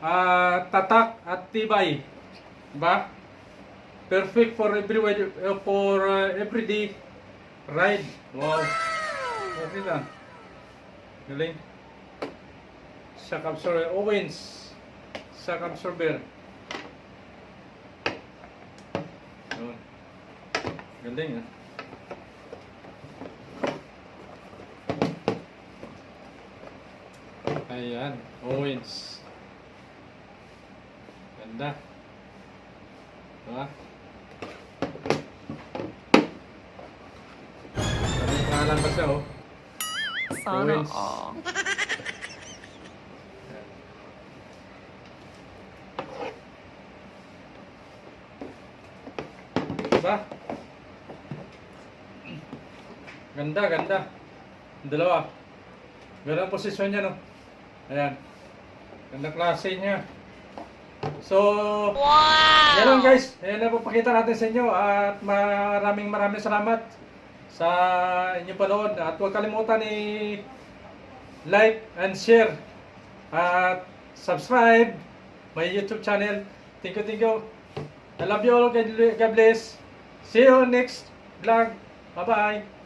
tatak at tibay. Diba? Perfect for everyday ride. Wow. Okay na. Galing. Shock absorber. Owens. Shock absorber. Yun. Galing ah. Ayan. Owens. Ganda. Diba? May pangalan pa siya oh. Sana Owens. all. Diba? Ganda, ganda. Dalawa. Ganda ang posisyon niya, no? Ayan. Ganda klase niya. So, yan lang guys. Ayan na po pakita natin sa inyo. At maraming salamat sa inyong panood. At huwag kalimutan like and share. At subscribe my YouTube channel. Thank you. I love you all. God bless. See you next vlog. Bye-bye.